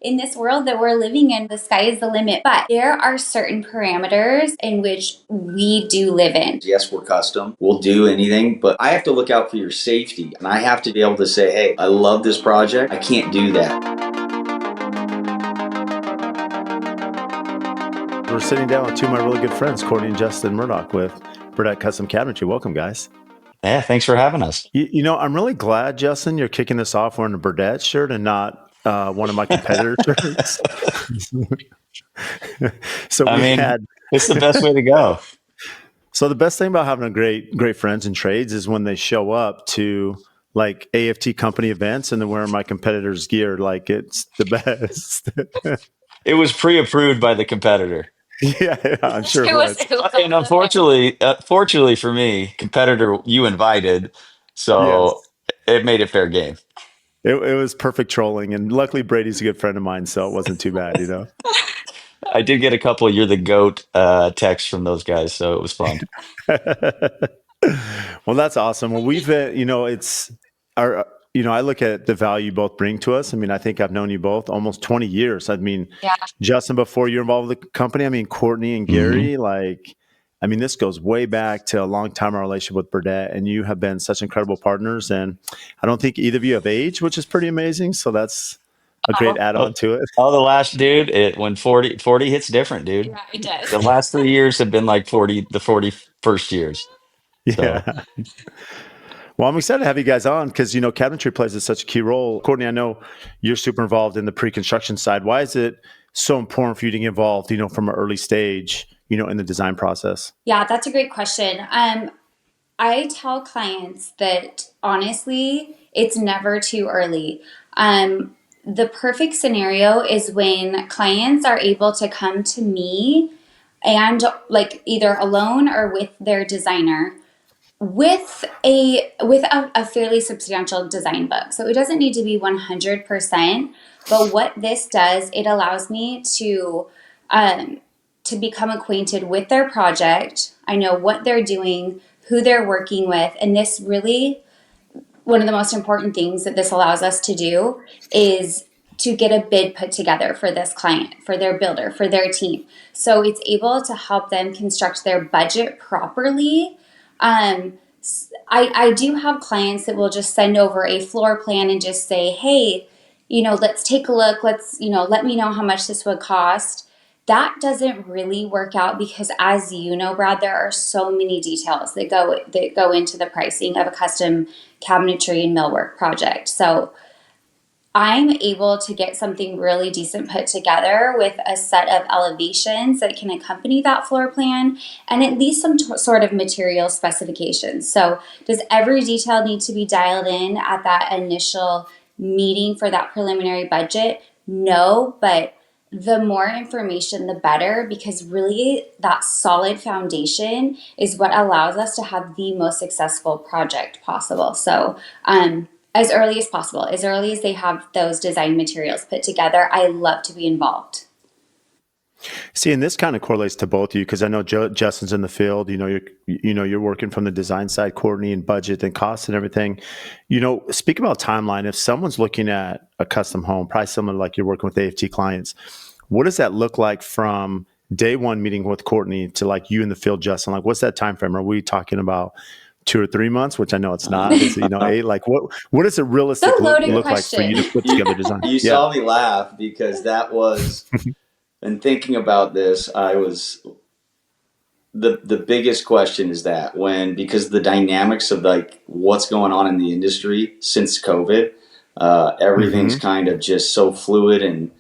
In this world that we're living in, the sky is the limit, but there are certain parameters in which we do live in. Yes, we're custom. We'll do anything, but I have to look out for your safety. And I have to be able to say, hey, I love this project. I can't do that. We're sitting down with two of my really good friends, Cortny and Justin Murdock with Burdette Custom Cabinetry. Welcome, guys. Yeah, thanks for having us. I'm really glad, Justin, you're kicking this off wearing a Burdette shirt and not one of my competitor shirts. It's the best way to go. So the best thing about having a great friends in trades is when they show up to like AFT company events and they're wearing my competitor's gear. Like, it's the best. It was pre-approved by the competitor. Yeah, I'm sure it was. And fortunately for me, competitor you invited, so Yes. it made it fair game. It was perfect trolling, and luckily Brady's a good friend of mine, so it wasn't too bad, I did get a couple of "you're the GOAT" texts from those guys, so it was fun. Well, that's awesome. Well, we've, it's our, I look at the value you both bring to us. I mean, I think I've known you both almost 20 years. I mean, Yeah. Justin, before you're involved with the company, I mean, Cortny and Gary, this goes way back to a long time of relationship with Burdette, and you have been such incredible partners. And I don't think either of you have aged, which is pretty amazing. So that's a great add-on to it. Oh, the last dude, when 40 hits different, dude. Yeah, it does. The last 3 years have been like the 41st years. Yeah. So. Well, I'm excited to have you guys on because, cabinetry plays such a key role. Cortny, I know you're super involved in the pre-construction side. Why is it so important for you to get involved, from an early stage, in the design process? Yeah, that's a great question. I tell clients that honestly, it's never too early. The perfect scenario is when clients are able to come to me and like either alone or with their designer with a fairly substantial design book. So it doesn't need to be 100%, but what this does, it allows me to become acquainted with their project. I know what they're doing, who they're working with, and this really, one of the most important things that this allows us to do is to get a bid put together for this client, for their builder, for their team. So it's able to help them construct their budget properly. I do have clients that will just send over a floor plan and just say, hey, let's take a look. Let's, let me know how much this would cost. That doesn't really work out because, as you know, Brad, there are so many details that go into the pricing of a custom cabinetry and millwork project. So I'm able to get something really decent put together with a set of elevations that can accompany that floor plan and at least some sort of material specifications. So does every detail need to be dialed in at that initial meeting for that preliminary budget? No, but the more information, the better, because really that solid foundation is what allows us to have the most successful project possible. So, as early as possible, as early as they have those design materials put together, I love to be involved. See, and this kind of correlates to both of you because I know Justin's in the field. You're working from the design side, Cortny, and budget and cost and everything. Speak about timeline. If someone's looking at a custom home, probably similar like you're working with AFT clients, what does that look like from day one meeting with Cortny to like you in the field, Justin? Like, what's that time frame? Are we talking about 2 or 3 months, which I know it's not, 8, like what does it realistically look like for you to put together design? You saw me laugh because that was, and thinking about this, I was, the biggest question is that because the dynamics of like what's going on in the industry since COVID, everything's kind of just so fluid and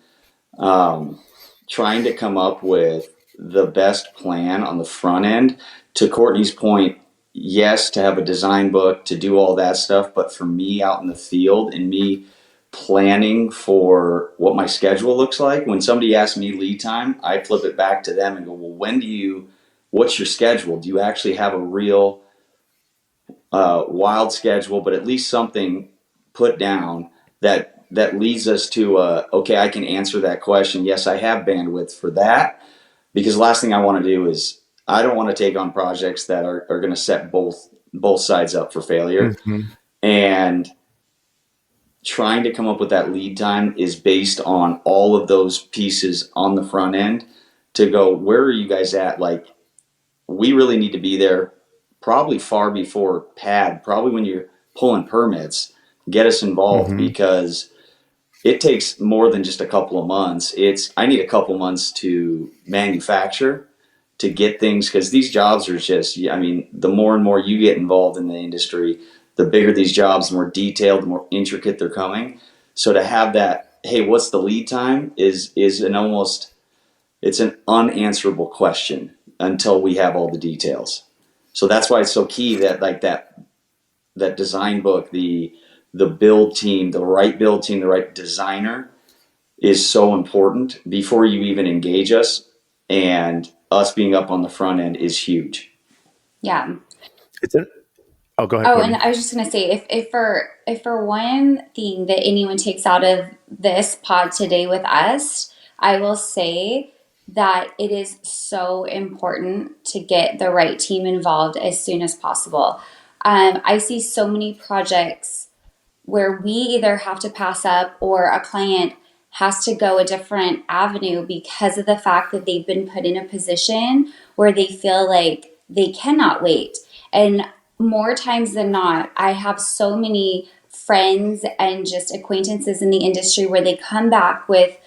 trying to come up with the best plan on the front end. To Cortney's point, yes, to have a design book, to do all that stuff, but for me out in the field and me planning for what my schedule looks like, when somebody asks me lead time, I flip it back to them and go, well, what's your schedule? Do you actually have a real wild schedule, but at least something put down that leads us to, okay, I can answer that question. Yes, I have bandwidth for that, because the last thing I want to do is I don't want to take on projects that are going to set both sides up for failure. And trying to come up with that lead time is based on all of those pieces on the front end to go, where are you guys at? Like, we really need to be there probably far before pad, probably when you're pulling permits, get us involved Mm-hmm. because it takes more than just a couple of months. I need a couple months to manufacture to get things because these jobs are just, I mean, the more and more you get involved in the industry, the bigger these jobs, the more detailed, the more intricate they're coming. So to have that, hey, what's the lead time is an almost, it's an unanswerable question until we have all the details. So that's why it's so key that like that design book, the build team, the right designer is so important before you even engage us, and us being up on the front end is huge. Yeah. It's a, oh, go ahead, Oh, and Courtney. I was just gonna say, if for one thing that anyone takes out of this pod today with us, I will say that it is so important to get the right team involved as soon as possible. I see so many projects where we either have to pass up or a client has to go a different avenue because of the fact that they've been put in a position where they feel like they cannot wait. And more times than not, I have so many friends and just acquaintances in the industry where they come back with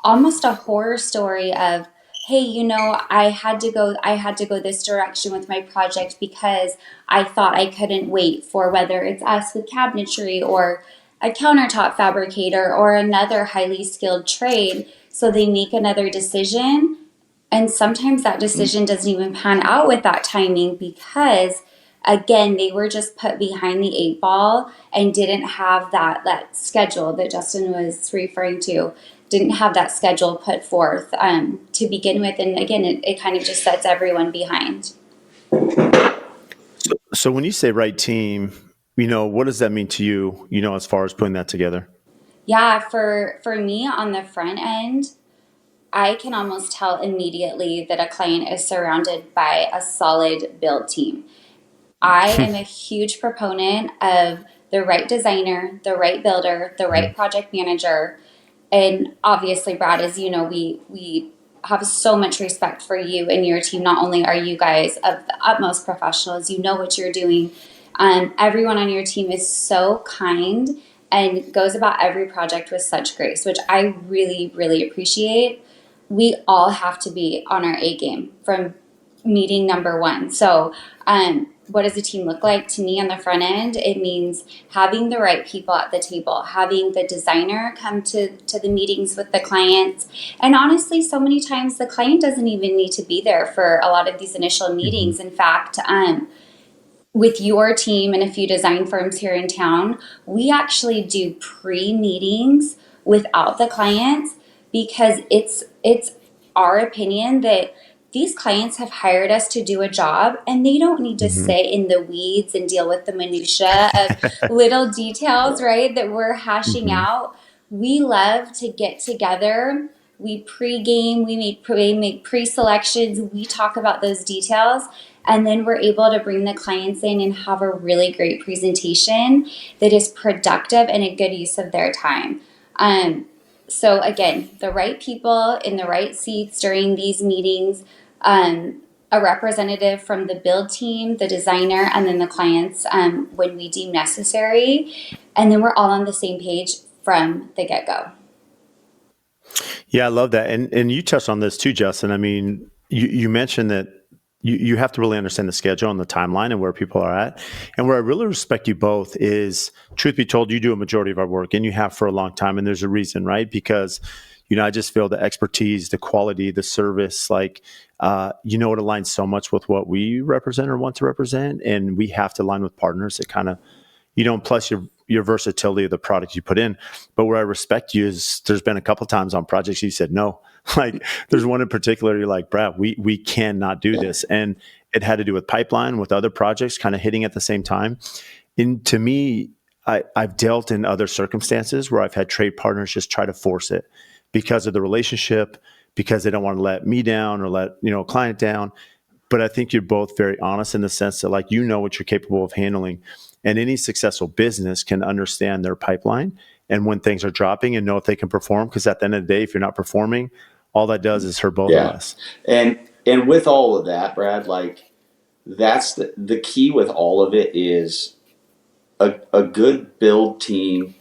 almost a horror story of, hey, I had to go this direction with my project because I thought I couldn't wait for, whether it's us with cabinetry or a countertop fabricator or another highly skilled trade. So they make another decision, and sometimes that decision doesn't even pan out with that timing because, again, they were just put behind the eight ball and didn't have that schedule that Justin was referring to. Didn't have that schedule put forth to begin with, and again, it kind of just sets everyone behind. So when you say right team, what does that mean to you, as far as putting that together? Yeah, for me on the front end, I can almost tell immediately that a client is surrounded by a solid build team. I am a huge proponent of the right designer, the right builder, the right project manager. And obviously, Brad, as you know, we have so much respect for you and your team. Not only are you guys of the utmost professionals, you know what you're doing. Everyone on your team is so kind and goes about every project with such grace, which I really, really appreciate. We all have to be on our A game from meeting number one. So, what does a team look like to me on the front end? It means having the right people at the table, having the designer come to the meetings with the clients. And honestly, so many times the client doesn't even need to be there for a lot of these initial Mm-hmm. meetings. In fact, with your team and a few design firms here in town, we actually do pre-meetings without the clients because it's our opinion that these clients have hired us to do a job and they don't need to Mm-hmm. sit in the weeds and deal with the minutia of little details, right, that we're hashing Mm-hmm. out. We love to get together. We pre-game, we make pre-selections, we talk about those details, and then we're able to bring the clients in and have a really great presentation that is productive and a good use of their time. So again, the right people in the right seats during these meetings, a representative from the build team, the designer, and then the clients when we deem necessary. And then we're all on the same page from the get-go. Yeah, I love that. And you touched on this too, Justin. I mean, you mentioned that you have to really understand the schedule and the timeline and where people are at. And where I really respect you both is, truth be told, you do a majority of our work and you have for a long time. And there's a reason, right? Because, I just feel the expertise, the quality, the service, like, it aligns so much with what we represent or want to represent. And we have to align with partners that kind of, plus your versatility of the product you put in. But where I respect you is there's been a couple times on projects you said no. Like there's one in particular you're like, Brad, we cannot do this. And it had to do with pipeline, with other projects kind of hitting at the same time. And to me, I've dealt in other circumstances where I've had trade partners just try to force it because of the relationship, because they don't want to let me down or let a client down. but I think you're both very honest in the sense that like, you know what you're capable of handling, and any successful business can understand their pipeline and when things are dropping and know if they can perform. Because at the end of the day, if you're not performing, all that does is hurt both of Yeah. us. And with all of that, Brad, like that's the key with all of it is a good build team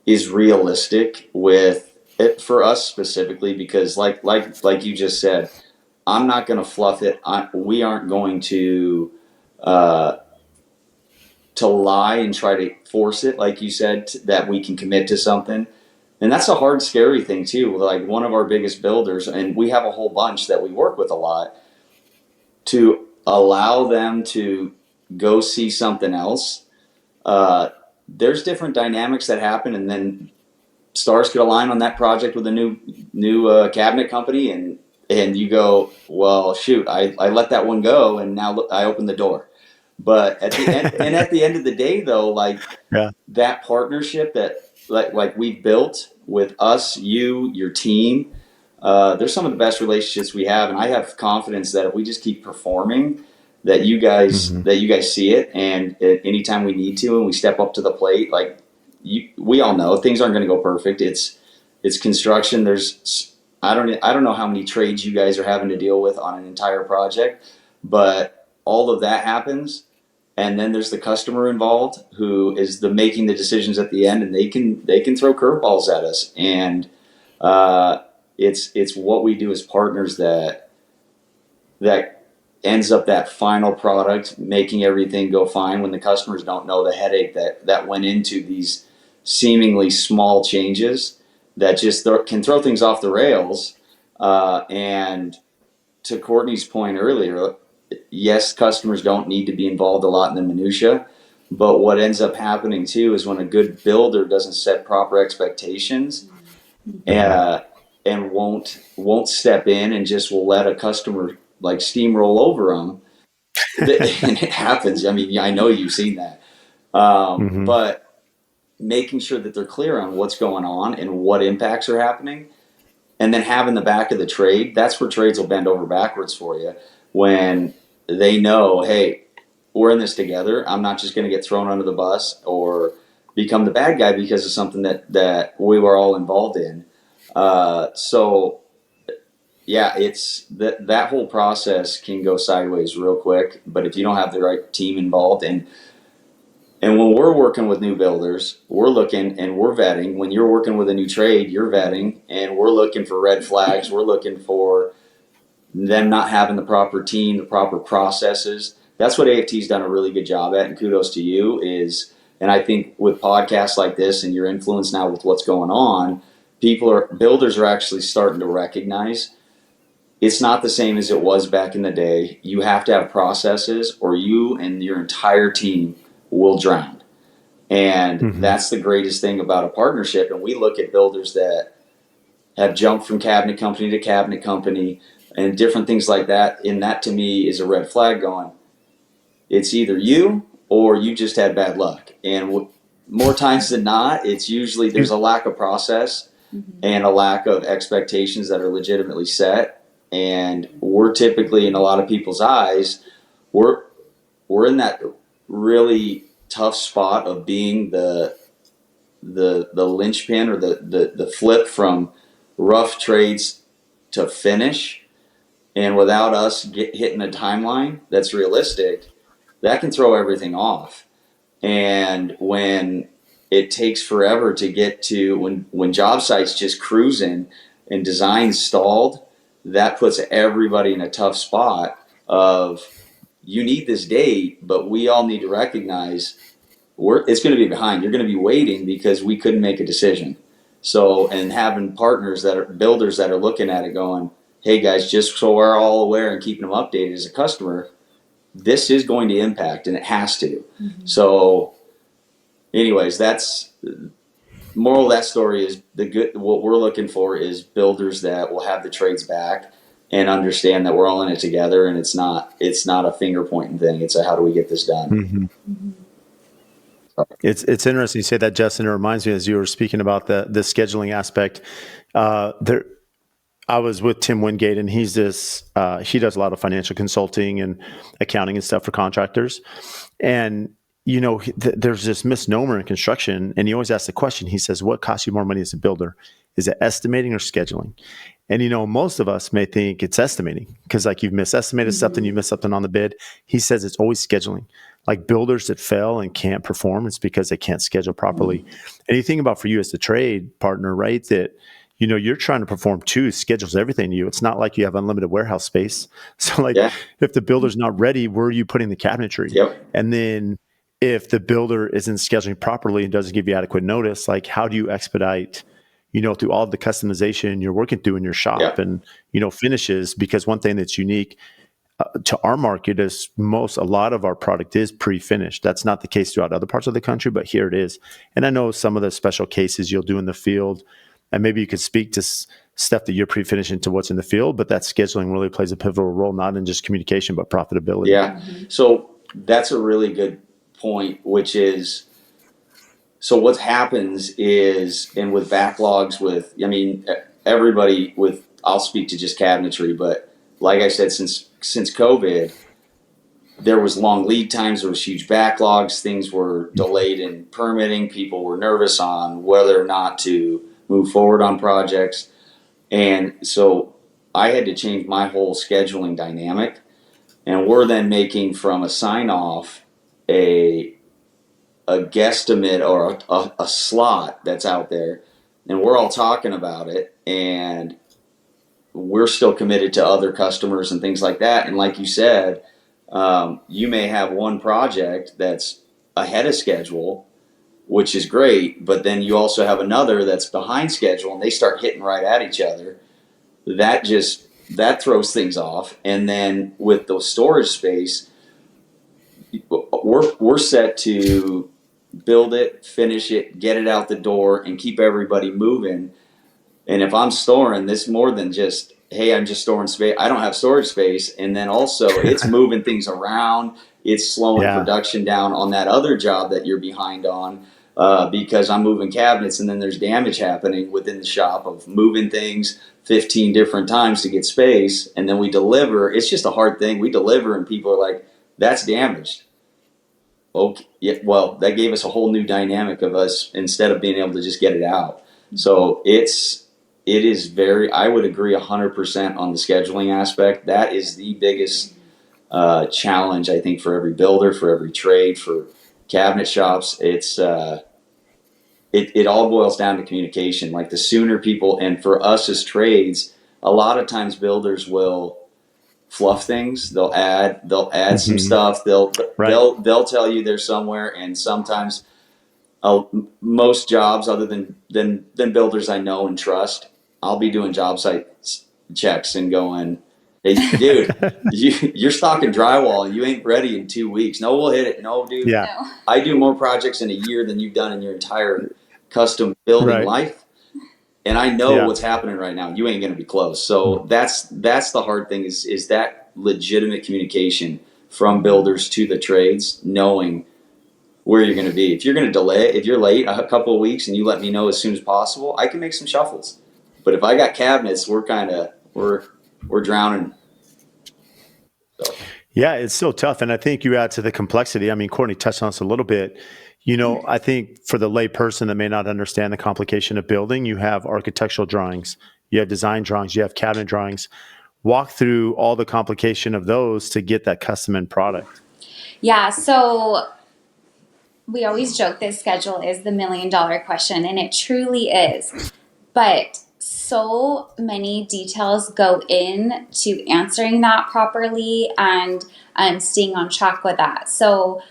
is realistic with it for us specifically, because like you just said, I'm not going to fluff it. We aren't going uh, to lie and try to force it, like you said, that we can commit to something. And that's a hard, scary thing too. Like one of our biggest builders, and we have a whole bunch that we work with a lot, to allow them to go see something else. Uh, there's different dynamics that happen, and then stars could align on that project with a new cabinet company, and you go, well, shoot, I let that one go, and now look, I opened the door. But at the end, and at the end of the day, though, like Yeah. that partnership that like we've built with us, you, your team, they're some of the best relationships we have, and I have confidence that if we just keep performing, Mm-hmm. that you guys see it, and anytime we need to, and we step up to the plate, like we all know things aren't going to go perfect. It's construction. I don't know how many trades you guys are having to deal with on an entire project, but all of that happens, and then there's the customer involved who is the making the decisions at the end, and they can throw curveballs at us, and uh, it's what we do as partners that ends up that final product making everything go fine when the customers don't know the headache that went into these seemingly small changes that just can throw things off the rails. And to Courtney's point earlier, yes, customers don't need to be involved a lot in the minutia, but what ends up happening too is when a good builder doesn't set proper expectations, Mm-hmm. uh, and won't step in and just will let a customer like steamroll over them. And it happens. I mean, yeah, I know you've seen that. Mm-hmm. But making sure that they're clear on what's going on and what impacts are happening, and then having the back of the trade, that's where trades will bend over backwards for you when they know, hey, we're in this together. I'm not just going to get thrown under the bus or become the bad guy because of something that we were all involved in. So yeah, it's that whole process can go sideways real quick. But if you don't have the right team involved, and when we're working with new builders, we're looking and we're vetting. When you're working with a new trade, you're vetting, and we're looking for red flags. We're looking for them not having the proper team, the proper processes. That's what AFT's done a really good job at, and kudos to you. And I think with podcasts like this and your influence now with what's going on, builders are actually starting to recognize it's not the same as it was back in the day. You have to have processes, or you and your entire team will drown. And Mm-hmm. that's the greatest thing about a partnership. And we look at builders that have jumped from cabinet company to cabinet company and different things like that. And that to me is a red flag going, it's either you or you just had bad luck. And more times than not, it's usually there's a lack of process and a lack of expectations that are legitimately set. And we're typically, in a lot of people's eyes, we're we're in that really tough spot of being the linchpin, or the flip from rough trades to finish. And without us hitting a timeline that's realistic, that can throw everything off. And when it takes forever to get to when job sites just cruising and design stalled, that puts everybody in a tough spot of you need this date, but we all need to recognize it's going to be behind. You're going to be waiting because we couldn't make a decision. So, and having partners that are builders that are looking at it going, hey guys, just so we're all aware and keeping them updated as a customer, this is going to impact and it has to. So, anyways, that's moral of that story is what we're looking for is builders that will have the trades back and understand that we're all in it together, and it's not a finger pointing thing. It's a how do we get this done. Mm-hmm. It's interesting you say that, Justin. It reminds me, as you were speaking about the scheduling aspect, there I was with Tim Wingate, and he does a lot of financial consulting and accounting and stuff for contractors. And, there's this misnomer in construction, and he always asks the question. He says, what costs you more money as a builder? Is it estimating or scheduling? And, most of us may think it's estimating because, like, you've misestimated something, you missed something on the bid. He says it's always scheduling. Like, builders that fail and can't perform, it's because they can't schedule properly. And you think about, for you as the trade partner, right, that you're trying to perform too. Schedules everything to you. It's not like you have unlimited warehouse space. So, like, Yeah. if the builder's not ready, where are you putting the cabinetry? Yep. And then if the builder isn't scheduling properly and doesn't give you adequate notice, like, how do you expedite, through all the customization you're working through in your shop Yep. and, finishes? Because one thing that's unique to our market is a lot of our product is pre-finished. That's not the case throughout other parts of the country, but here it is. And I know some of the special cases you'll do in the field, and maybe you could speak to stuff that you're pre-finishing to what's in the field, but that scheduling really plays a pivotal role, not in just communication, but profitability. Yeah. So that's a really good point, which is, so what happens is, and with backlogs everybody I'll speak to just cabinetry, but like I said, since COVID, there was long lead times, there was huge backlogs, things were delayed in permitting, people were nervous on whether or not to move forward on projects. And so I had to change my whole scheduling dynamic. And we're then making from a sign off a guesstimate or a slot that's out there. And we're all talking about it. And we're still committed to other customers and things like that. And like you said, you may have one project that's ahead of schedule, which is great, but then you also have another that's behind schedule and they start hitting right at each other. That throws things off. And then with the storage space, we're set to build it, finish it, get it out the door, and keep everybody moving. And if I'm storing this more than just, hey, I'm just storing space, I don't have storage space. And then also it's moving things around. It's slowing production down on that other job that you're behind on because I'm moving cabinets, and then there's damage happening within the shop of moving things 15 different times to get space. And then we deliver. It's just a hard thing. We deliver and people are like, that's damaged. Okay, yeah, well, that gave us a whole new dynamic of us instead of being able to just get it out. So it is very, I would agree 100% on the scheduling aspect. That is the biggest challenge, I think, for every builder, for every trade, for cabinet shops. It all boils down to communication. Like, the sooner people, and for us as trades, a lot of times builders will fluff things. They'll add some stuff. They'll tell you they're somewhere, and sometimes most jobs other than builders I know and trust, I'll be doing job site checks and going, hey, dude, you're stocking drywall and you ain't ready in 2 weeks. No, we'll hit it. No, dude. Yeah. No. I do more projects in a year than you've done in your entire custom building life. And I know what's happening right now. You ain't going to be close. So that's the hard thing is that legitimate communication from builders to the trades, knowing where you're going to be. If you're going to delay, if you're late a couple of weeks and you let me know as soon as possible, I can make some shuffles. But if I got cabinets, we're drowning. So. Yeah, it's so tough. And I think you add to the complexity. I mean, Cortny touched on this a little bit. I think for the lay person that may not understand the complication of building, you have architectural drawings, you have design drawings, you have cabinet drawings. Walk through all the complication of those to get that custom end product. Yeah, so we always joke that schedule is the $1 million question, and it truly is. But so many details go into answering that properly and staying on track with that. So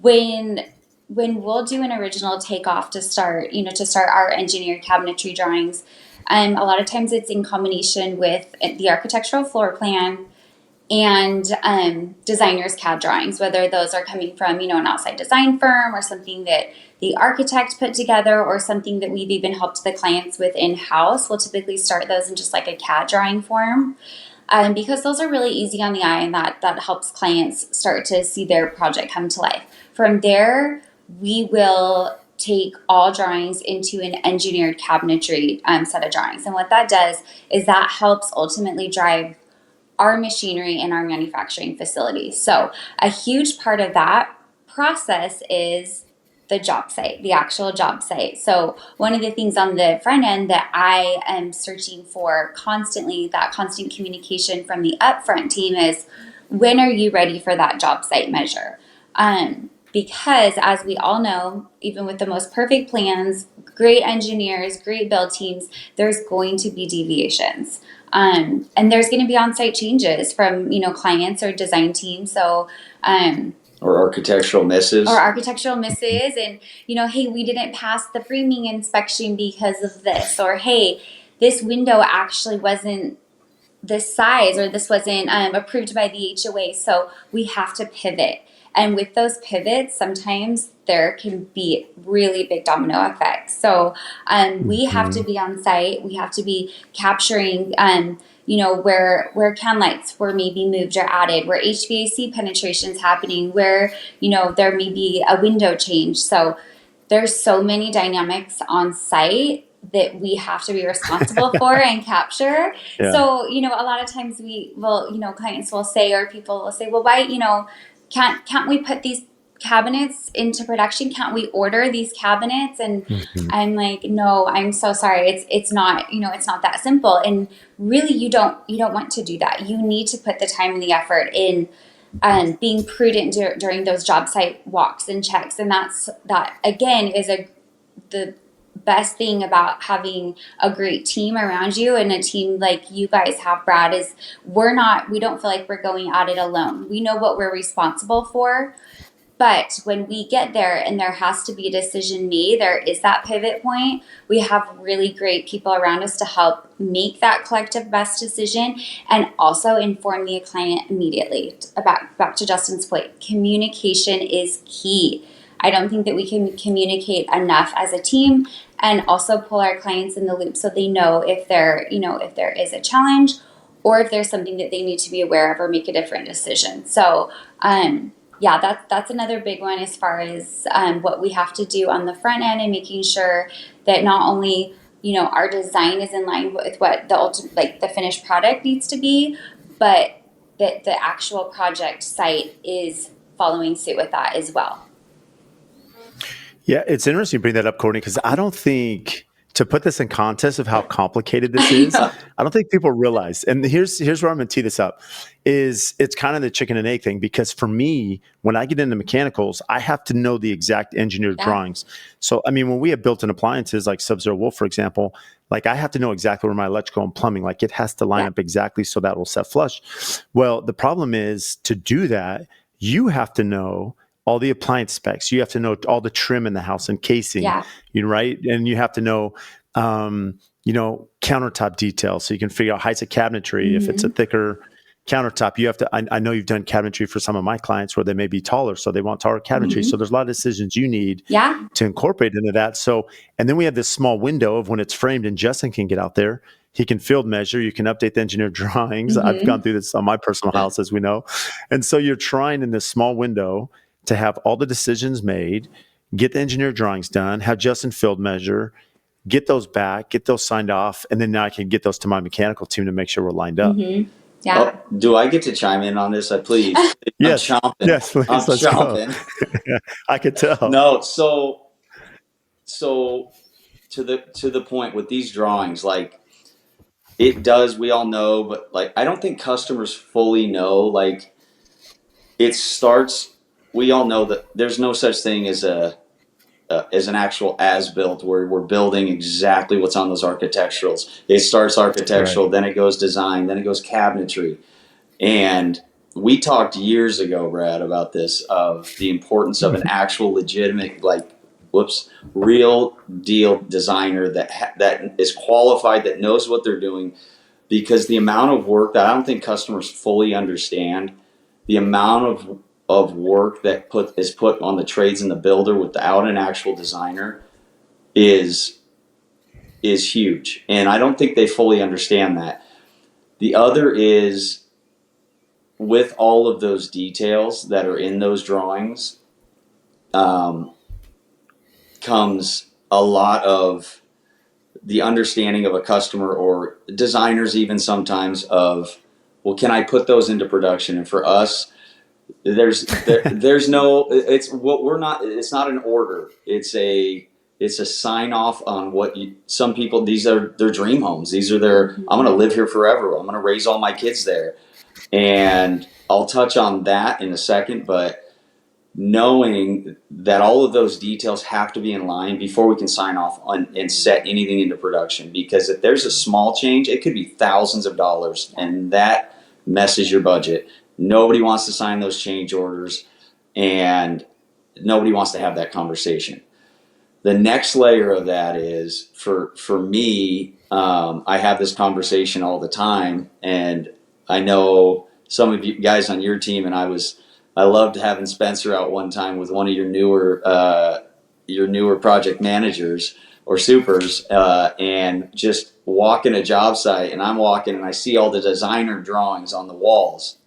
when we'll do an original takeoff to start our engineered cabinetry drawings, a lot of times it's in combination with the architectural floor plan and designers' CAD drawings, whether those are coming from, an outside design firm or something that the architect put together or something that we've even helped the clients with in-house. We'll typically start those in just like a CAD drawing form because those are really easy on the eye, and that helps clients start to see their project come to life. From there, we will take all drawings into an engineered cabinetry set of drawings. And what that does is that helps ultimately drive our machinery in our manufacturing facility. So a huge part of that process is the job site, the actual job site. So one of the things on the front end that I am searching for constantly, that constant communication from the Upfront team, is when are you ready for that job site measure? Because as we all know, even with the most perfect plans, great engineers, great build teams, there's going to be deviations. And there's going to be on-site changes from, clients or design teams. So, or architectural misses. And, hey, we didn't pass the framing inspection because of this, or hey, this window actually wasn't this size, or this wasn't approved by the HOA. So we have to pivot. And with those pivots, sometimes there can be really big domino effects. So we have to be on site. We have to be capturing, where can lights were maybe moved or added, where HVAC penetration is happening, where, there may be a window change. So there's so many dynamics on site that we have to be responsible for and capture. Yeah. So, a lot of times we will, clients will say, or people will say, well, why, can't we put these cabinets into production? Can't we order these cabinets? And I'm like, no, I'm so sorry. It's not, it's not that simple. And really, you don't want to do that. You need to put the time and the effort in being prudent during those job site walks and checks. And that again is the best thing about having a great team around you, and a team like you guys have, Brad, is we don't feel like we're going at it alone. We know what we're responsible for, but when we get there and there has to be a decision made, there is that pivot point, we have really great people around us to help make that collective best decision, and also inform the client immediately. Back to Justin's point, communication is key. I don't think that we can communicate enough as a team, and also pull our clients in the loop so they know if there is a challenge, or if there's something that they need to be aware of or make a different decision. So, that's another big one as far as what we have to do on the front end, and making sure that not only, our design is in line with what the finished product needs to be, but that the actual project site is following suit with that as well. Yeah, it's interesting you bring that up, Cortny, because I don't think, to put this in context of how complicated this is, I don't think people realize, and here's where I'm going to tee this up, is it's kind of the chicken and egg thing. Because for me, when I get into mechanicals, I have to know the exact engineered drawings. So, when we have built-in appliances like Sub-Zero Wolf, for example, like I have to know exactly where my electrical and plumbing, like it has to line up exactly so that will set flush. Well, the problem is, to do that, you have to know all the appliance specs. You have to know all the trim in the house and casing, right? And you have to know, countertop details, so you can figure out heights of cabinetry. If it's a thicker countertop, you have to, I know you've done cabinetry for some of my clients where they may be taller, so they want taller cabinetry. So there's a lot of decisions you need to incorporate into that. So, and then we have this small window of when it's framed, and Justin can get out there. He can field measure. You can update the engineered drawings. I've gone through this on my personal house, as we know. And so you're trying in this small window to have all the decisions made, get the engineered drawings done, have Justin field measure, get those back, get those signed off, and then now I can get those to my mechanical team to make sure we're lined up. Oh, do I get to chime in on this? Please. Yes. I'm chomping. Yes, please. I'm Let's chomping. go. I could tell. No, so to the point with these drawings, like it does, we all know, but like I don't think customers fully know. Like it starts, we all know that there's no such thing as an actual as-built where we're building exactly what's on those architecturals. It starts architectural, then it goes design, then it goes cabinetry. And we talked years ago, Brad, about this, of the importance of an actual legitimate, real deal designer that is qualified, that knows what they're doing. Because the amount of work that I don't think customers fully understand, the amount of work that is put on the trades and the builder without an actual designer is huge. And I don't think they fully understand that. The other is, with all of those details that are in those drawings, comes a lot of the understanding of a customer or designers even sometimes of, well, can I put those into production? And for us, there's no, it's what we're not, it's not an order. It's a sign off on what some people, these are their dream homes. These are their, I'm going to live here forever. I'm going to raise all my kids there. And I'll touch on that in a second, but knowing that all of those details have to be in line before we can sign off on and set anything into production. Because if there's a small change, it could be thousands of dollars, and that messes your budget. Nobody wants to sign those change orders, and nobody wants to have that conversation. The next layer of that is for me, I have this conversation all the time, and I know some of you guys on your team, and I loved having Spencer out one time with one of your newer project managers or supers, and just walking a job site, and I'm walking and I see all the designer drawings on the walls,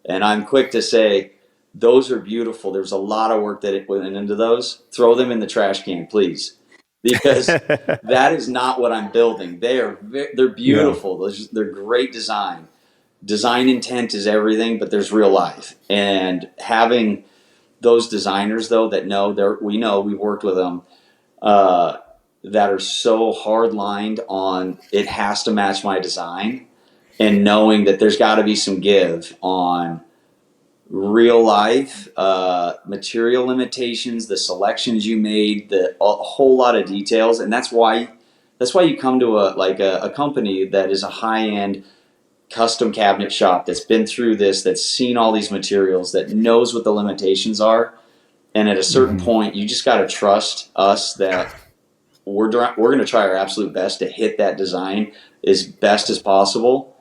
and I'm quick to say, those are beautiful. There's a lot of work that it went into those. Throw them in the trash can, please, because that is not what I'm building. They're Yeah. beautiful. They're great design. Design intent is everything, but there's real life. And having those designers though that know we've worked with them, that are so hard lined on it has to match my design, and knowing that there's got to be some give on real life, material limitations, the selections you made, a whole lot of details. And that's why you come to a company that is a high end custom cabinet shop that's been through this, that's seen all these materials, that knows what the limitations are. And at a certain point, you just got to trust us that we're going to try our absolute best to hit that design as best as possible.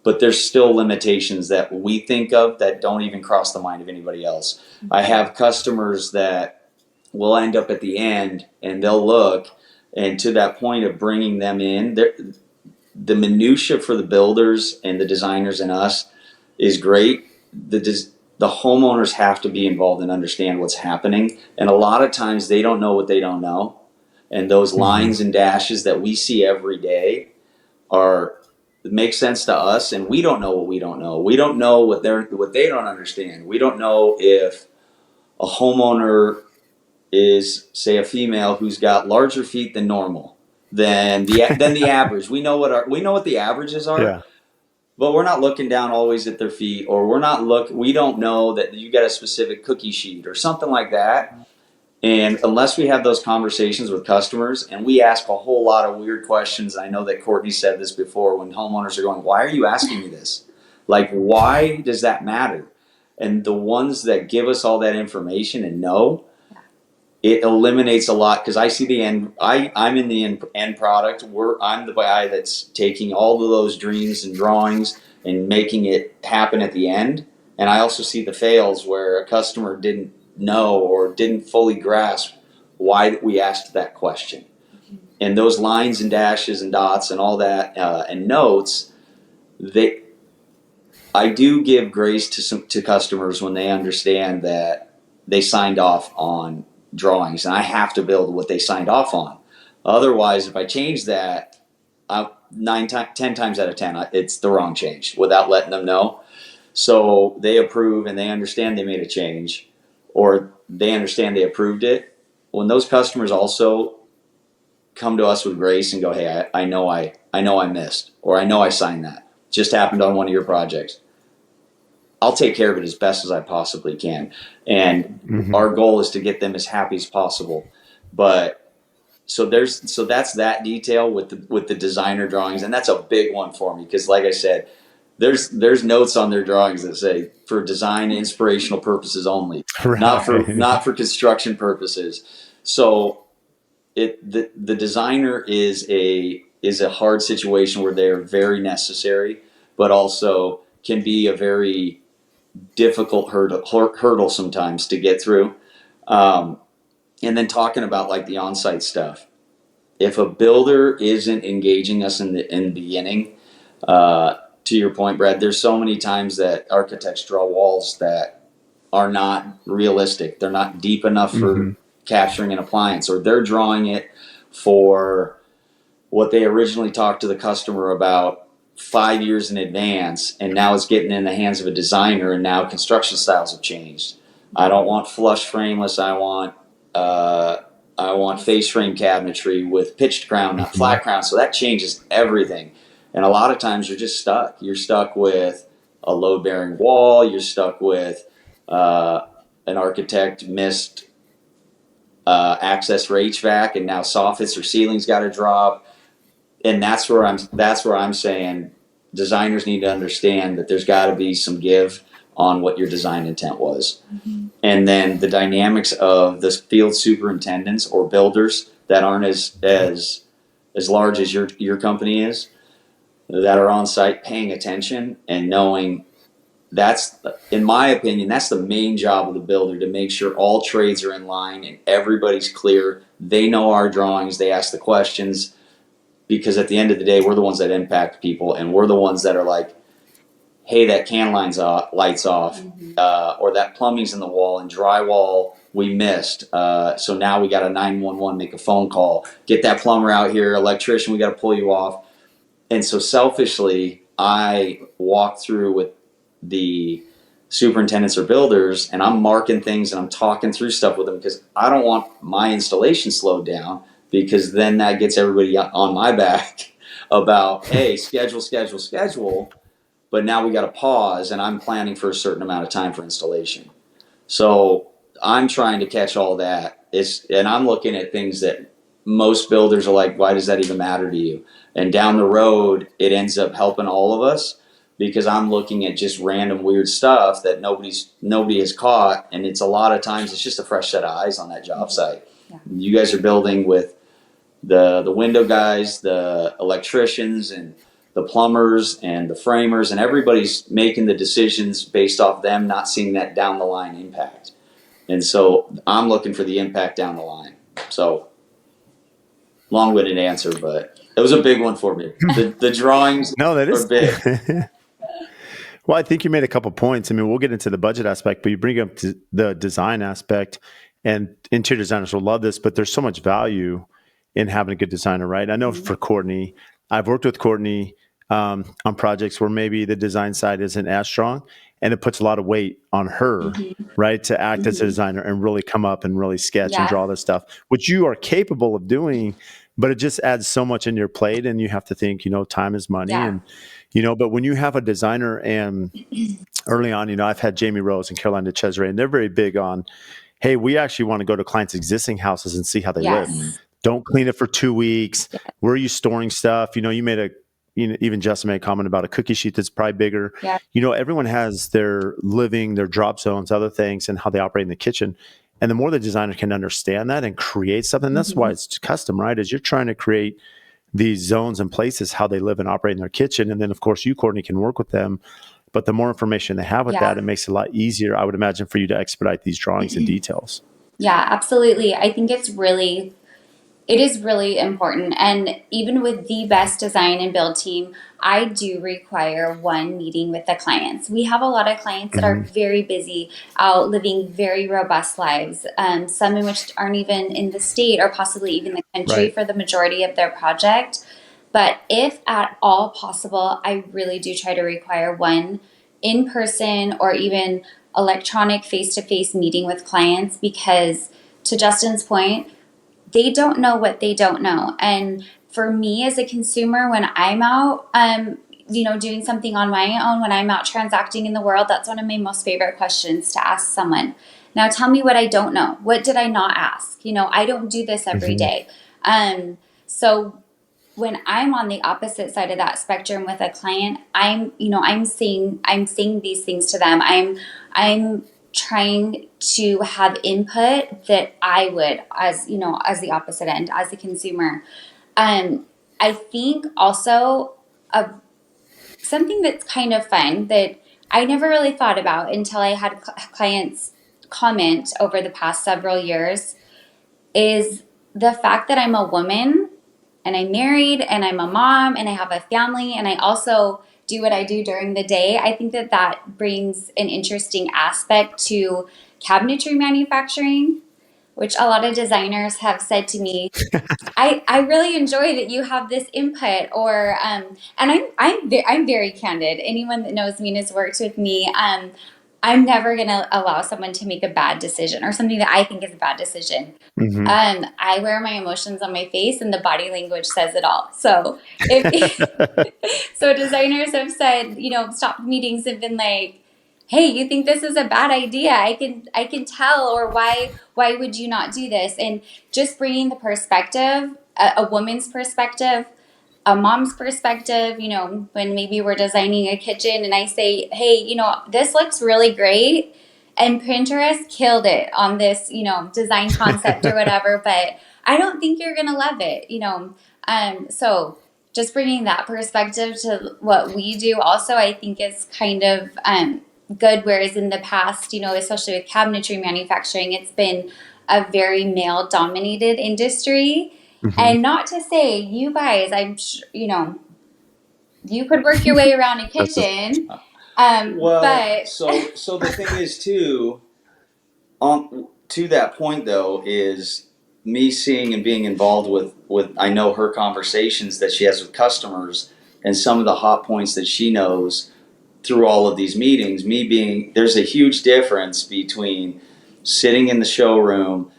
But there's still limitations that we think of that don't even cross the mind of anybody else. I have customers that will end up at the end and they'll look, and to that point of bringing them in, the minutia for the builders and the designers and us is great. The homeowners have to be involved and understand what's happening. And a lot of times they don't know what they don't know. And those lines and dashes that we see every day make sense to us, and we don't know what we don't know. We don't know what they don't understand. We don't know if a homeowner is, say, a female who's got larger feet than normal than the average. We know what the averages are, Yeah. but we're not looking down always at their feet, or we don't know that you got a specific cookie sheet or something like that. And unless we have those conversations with customers, and we ask a whole lot of weird questions, I know that Courtney said this before, when homeowners are going, why are you asking me this? Like, why does that matter? And the ones that give us all that information and know, it eliminates a lot, because I see the end. I'm in the end product. I'm the guy that's taking all of those dreams and drawings and making it happen at the end. And I also see the fails where a customer didn't know or didn't fully grasp why we asked that question. And those lines and dashes and dots and all that, and notes, I do give grace to customers when they understand that they signed off on drawings, and I have to build what they signed off on. Otherwise, if I change that, 10 times out of 10, it's the wrong change without letting them know. So they approve and they understand they made a change, or they understand they approved it. When those customers also come to us with grace and go, hey, I know I missed, or I know I signed that. Just happened on one of your projects. I'll take care of it as best as I possibly can. And our goal is to get them as happy as possible. But so that's that detail with the designer drawings, and that's a big one for me, because like I said, there's notes on their drawings that say for design inspirational purposes only, Right. not for construction purposes. So the designer is a hard situation where they are very necessary, but also can be a very difficult hurdle sometimes to get through. And then talking about like the on-site stuff, if a builder isn't engaging us in the beginning, to your point, Brad, there's so many times that architects draw walls that are not realistic. They're not deep enough for capturing an appliance, or they're drawing it for what they originally talked to the customer about 5 years in advance, and now it's getting in the hands of a designer, and now construction styles have changed. I don't want flush frameless. I want face frame cabinetry with pitched crown, not flat crown. So that changes everything. And a lot of times you're just stuck. You're stuck with a load bearing wall. You're stuck with an architect missed access for HVAC, and now soffits or ceilings got to drop. And that's where I'm saying designers need to understand that there's got to be some give on what your design intent was. And then the dynamics of the field superintendents or builders that aren't as large as your company is, that are on site paying attention and knowing. That's, in my opinion, that's the main job of the builder, to make sure all trades are in line and everybody's clear. They know our drawings, they ask the questions, because at the end of the day, we're the ones that impact people, and we're the ones that are like, hey, that can lights off, or that plumbing's in the wall and drywall we missed. So now we got a 911, make a phone call, get that plumber out here, electrician, we got to pull you off. And so selfishly, I walk through with the superintendents or builders, and I'm marking things and I'm talking through stuff with them, because I don't want my installation slowed down, because then that gets everybody on my back about, hey, schedule. But now we got to pause, and I'm planning for a certain amount of time for installation. So I'm trying to catch all that. And I'm looking at things that most builders are like, why does that even matter to you? And down the road, it ends up helping all of us, because I'm looking at just random weird stuff that nobody has caught. And it's a lot of times it's just a fresh set of eyes on that job site. Yeah. You guys are building with the window guys, the electricians, and the plumbers and the framers, and everybody's making the decisions based off them not seeing that down the line impact. And so I'm looking for the impact down the line. So long-winded answer, but it was a big one for me. The drawings No, that is are big. Well, I think you made a couple points. I mean, we'll get into the budget aspect, but you bring up the design aspect, and interior designers will love this, but there's so much value in having a good designer, right? I know for Cortny, I've worked with Cortny on projects where maybe the design side isn't as strong, and it puts a lot of weight on her, right, to act as a designer and really come up and really sketch and draw this stuff, which you are capable of doing, but it just adds so much in your plate, and you have to think, time is money. And, but when you have a designer, and early on, I've had Jamie Rose and Caroline DeCesare, and they're very big on, hey, we actually want to go to clients' existing houses and see how they live. Don't clean it for 2 weeks. Where are you storing stuff? You made even Justin made a comment about a cookie sheet that's probably bigger. Everyone has their living, their drop zones, other things, and how they operate in the kitchen. And the more the designer can understand that and create something, that's why it's custom, right? Is you're trying to create these zones and places, how they live and operate in their kitchen. And then, of course, you, Cortny, can work with them. But the more information they have with that, it makes it a lot easier, I would imagine, for you to expedite these drawings and details. Yeah, absolutely. I think it is really important. And even with the best design and build team, I do require one meeting with the clients. We have a lot of clients that are very busy, out living very robust lives, some in which aren't even in the state or possibly even the country for the majority of their project. But if at all possible, I really do try to require one in-person or even electronic face-to-face meeting with clients, because to Justin's point, they don't know what they don't know. And for me as a consumer, when I'm out, doing something on my own, when I'm out transacting in the world, that's one of my most favorite questions to ask someone. Now tell me what I don't know. What did I not ask? I don't do this every day. So when I'm on the opposite side of that spectrum with a client, I'm saying these things to them. I'm trying to have input that I would, as the opposite end, as a consumer. I think also something that's kind of fun that I never really thought about until I had clients comment over the past several years is the fact that I'm a woman and I'm married and I'm a mom and I have a family and I also do what I do during the day. I think that brings an interesting aspect to cabinetry manufacturing. which a lot of designers have said to me, I really enjoy that you have this input, or and I'm very candid. Anyone that knows me and has worked with me, I'm never gonna allow someone to make a bad decision or something that I think is a bad decision. Hmm. I wear my emotions on my face, and the body language says it all. So if so, designers have said, stopped meetings and been like, "Hey, you think this is a bad idea? I can tell, or why would you not do this?" And just bringing the perspective, a woman's perspective, a mom's perspective, when maybe we're designing a kitchen and I say, "Hey, this looks really great." And Pinterest killed it on this, design concept or whatever, but I don't think you're gonna love it. So just bringing that perspective to what we do also, I think is kind of good. Whereas in the past, especially with cabinetry manufacturing, it's been a very male dominated industry. Hmm. And not to say you guys, you could work your way around a That's just, kitchen. Well, But so the thing is too, to that point though, is me seeing and being involved with I know her conversations that she has with customers and some of the hot points that she knows through all of these meetings. Me being there's a huge difference between sitting in the showroom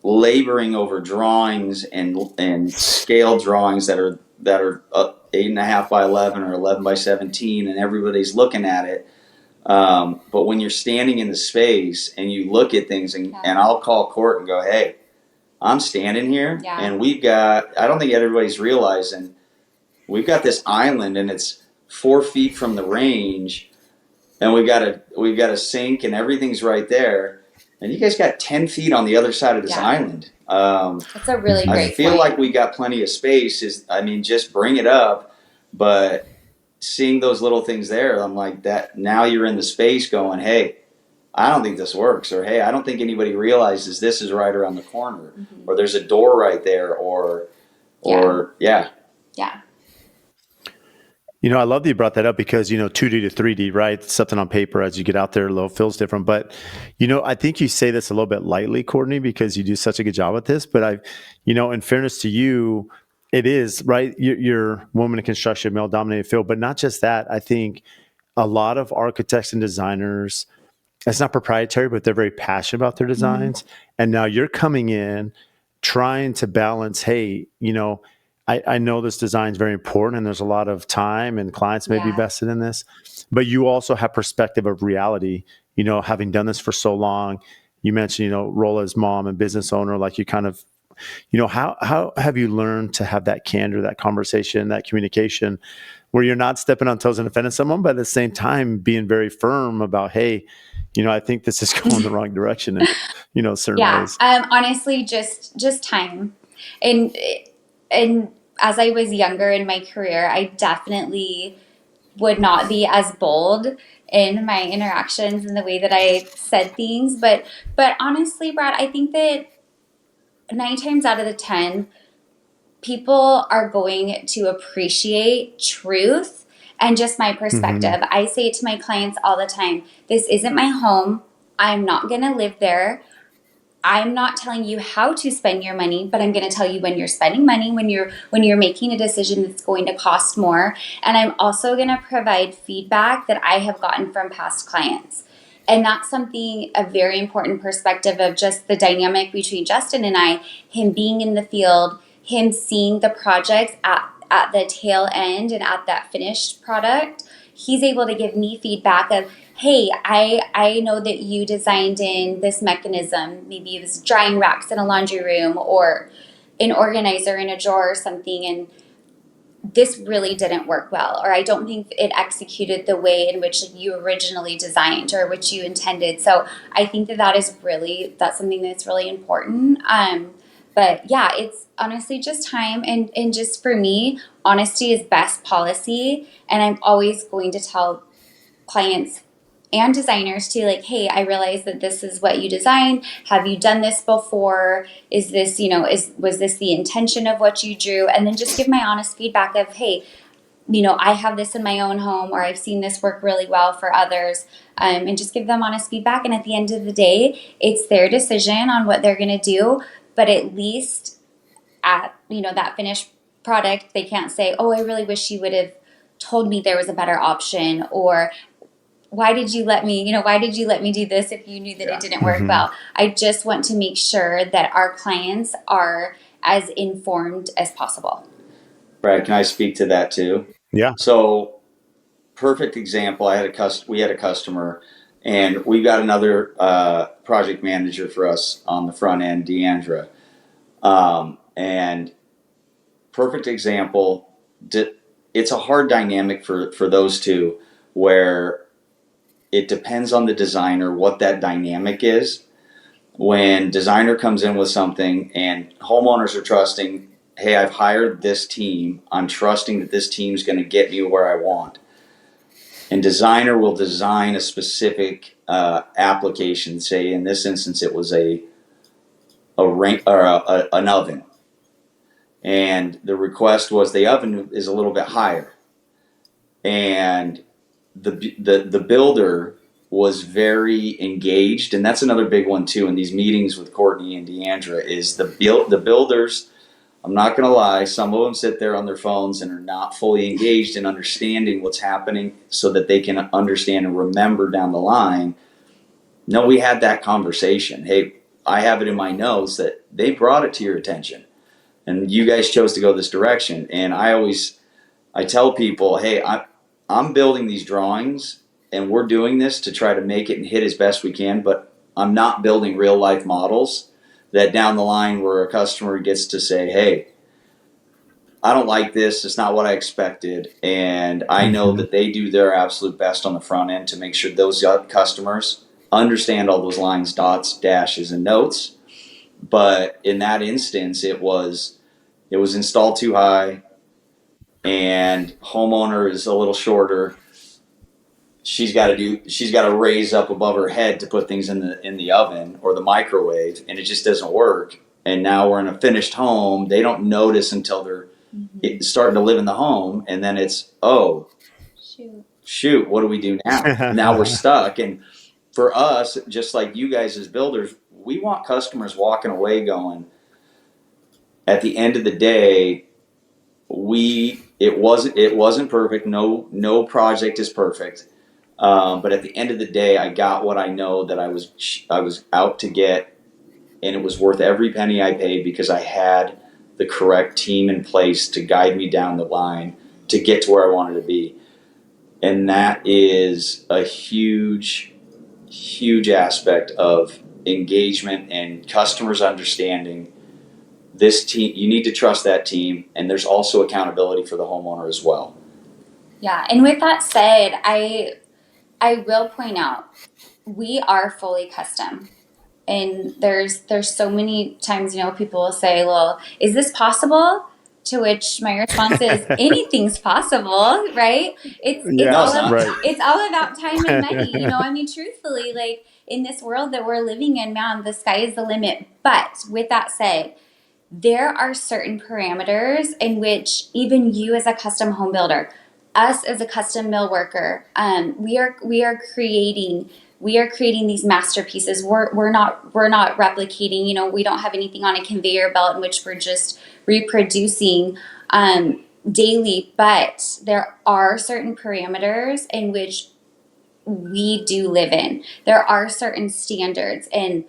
laboring over drawings and scale drawings that are 8.5 by 11 or 11 by 17, and everybody's looking at it. But when you're standing in the space and you look at things, and I'll call Court and go, "Hey, I'm standing here, Yeah. and I don't think everybody's realizing we've got this island, and it's 4 feet from the range, and we've got a sink, and everything's right there." And you guys got 10 feet on the other side of this Yeah. island. That's a really Mhm. I great feel point. like we got plenty of space. Just bring it up. But seeing those little things there, I'm like that. Now you're in the space going, "Hey, I don't think this works," or "Hey, I don't think anybody realizes this is right around the corner," Mhm. or "There's a door right there," or yeah. Yeah. I love that you brought that up because, 2D to 3D, right? Something on paper as you get out there, a little feels different. But, I think you say this a little bit lightly, Courtney, because you do such a good job with this. But in fairness to you, it is, right? You're woman in construction, male dominated field. But not just that. I think a lot of architects and designers, it's not proprietary, but they're very passionate about their designs. And now you're coming in trying to balance, hey, I know this design is very important and there's a lot of time and clients may be Yeah. vested in this, but you also have perspective of reality, having done this for so long. You mentioned, role as mom and business owner, like you kind of, how have you learned to have that candor, that conversation, that communication where you're not stepping on toes and offending someone, but at the same time being very firm about, hey, I think this is going the wrong direction in, certain Yeah. ways. Honestly, just time. And and as I was younger in my career, I definitely would not be as bold in my interactions and the way that I said things. But honestly, Brad, I think that 9 times out of the 10, people are going to appreciate truth and just my Hmm. perspective. I say it to my clients all the time. This isn't my home. I'm not going to live there. I'm not telling you how to spend your money, but I'm going to tell you when you're spending money, when you're making a decision that's going to cost more, and I'm also going to provide feedback that I have gotten from past clients. And that's something, a very important perspective of just the dynamic between Justin and I, him being in the field, him seeing the projects at the tail end and at that finished product. He's able to give me feedback of, "Hey, I know that you designed in this mechanism. Maybe it was drying racks in a laundry room or an organizer in a drawer or something, and this really didn't work well, or I don't think it executed the way in which you originally designed or which you intended." So I think that's something that's really important. But yeah, it's honestly just time, and just for me, honesty is best policy. And I'm always going to tell clients and designers too, like, "Hey, I realize that this is what you designed. Have you done this before? Is this, was this the intention of what you drew?" And then just give my honest feedback of, "Hey, I have this in my own home, or I've seen this work really well for others, and just give them honest feedback. And at the end of the day, it's their decision on what they're going to do. But at least at, that finished product, they can't say, oh, I really wish you would have told me there was a better option, or why did you let me do this if you knew that it didn't work Mm-hmm. well? I just want to make sure that our clients are as informed as possible. Brad, can I speak to that too? Yeah. So, perfect example. We had a customer, and we got another project manager for us on the front end, Deandra. And perfect example. It's a hard dynamic for those two, where it depends on the designer what that dynamic is. When designer comes in with something and homeowners are trusting, hey, I've hired this team, I'm trusting that this team's going to get me where I want. And designer will design a specific application. Say in this instance, it was an oven, and the request was the oven is a little bit higher, and the builder was very engaged, and that's another big one too in these meetings with Cortny and Deandra is the builders. I'm not going to lie, some of them sit there on their phones and are not fully engaged in understanding what's happening so that they can understand and remember down the line. No, we had that conversation. Hey, I have it in my notes that they brought it to your attention and you guys chose to go this direction. And I tell people, hey, I'm building these drawings and we're doing this to try to make it and hit as best we can, but I'm not building real life models that down the line where a customer gets to say, hey, I don't like this. It's not what I expected. And I know Mm-hmm. that they do their absolute best on the front end to make sure those customers understand all those lines, dots, dashes, and notes. But in that instance, it was installed too high and homeowner is a little shorter. She's got to raise up above her head to put things in the oven or the microwave, and it just doesn't work. And now we're in a finished home. They don't notice until they're starting to live in the home, and then it's, oh shoot, what do we do now? Now we're stuck. And for us, just like you guys as builders, we want customers walking away going, at the end of the day, it wasn't perfect. No project is perfect. But at the end of the day, I got what I know that I was out to get, and it was worth every penny I paid because I had the correct team in place to guide me down the line to get to where I wanted to be. And that is a huge, huge aspect of engagement and customers understanding this team. You need to trust that team, and there's also accountability for the homeowner as well. Yeah, and with that said, I will point out we are fully custom. And there's so many times, people will say, well, is this possible? To which my response is anything's possible, right? It's No, Yeah, all it's of, not. right. it's all about time and money. Truthfully, like in this world that we're living in, man, the sky is the limit. But with that said, there are certain parameters in which even you as a custom home builder, us as a custom mill worker, we are creating these masterpieces. We're not replicating. We don't have anything on a conveyor belt in which we're just reproducing daily. But there are certain parameters in which we do live in. There are certain standards, and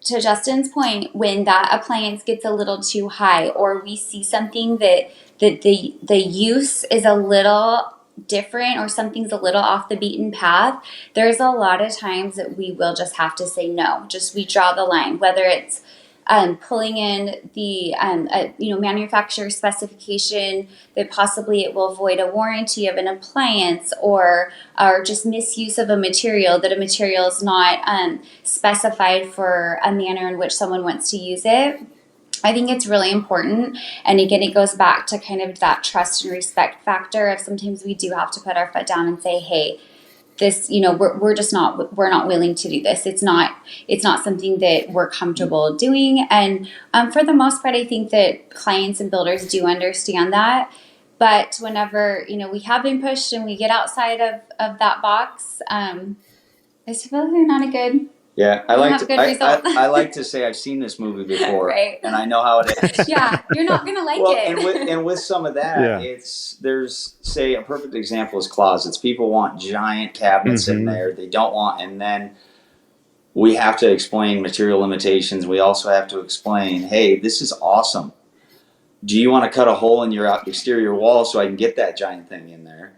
to Justin's point, when that appliance gets a little too high, or we see something that the use is a little different, or something's a little off the beaten path, there's a lot of times that we will just have to say no. Just we draw the line, whether it's pulling in the manufacturer specification that possibly it will void a warranty of an appliance, or just misuse of a material, that a material is not specified for a manner in which someone wants to use it. I think it's really important. And again, it goes back to kind of that trust and respect factor of sometimes we do have to put our foot down and say, hey, this, we're not willing to do this. It's not something that we're comfortable doing. And for the most part, I think that clients and builders do understand that. But whenever, we have been pushed and we get outside of that box, I just feel like they're not a good, Yeah, we don't have good results. I like to say I've seen this movie before, Right. and I know how it ends. Yeah, you're not going to like Well, it. and with some of that, Yeah. there's, say, a perfect example is closets. People want giant cabinets in there. They don't want, and then we have to explain material limitations. We also have to explain, hey, this is awesome. Do you want to cut a hole in your exterior wall so I can get that giant thing in there?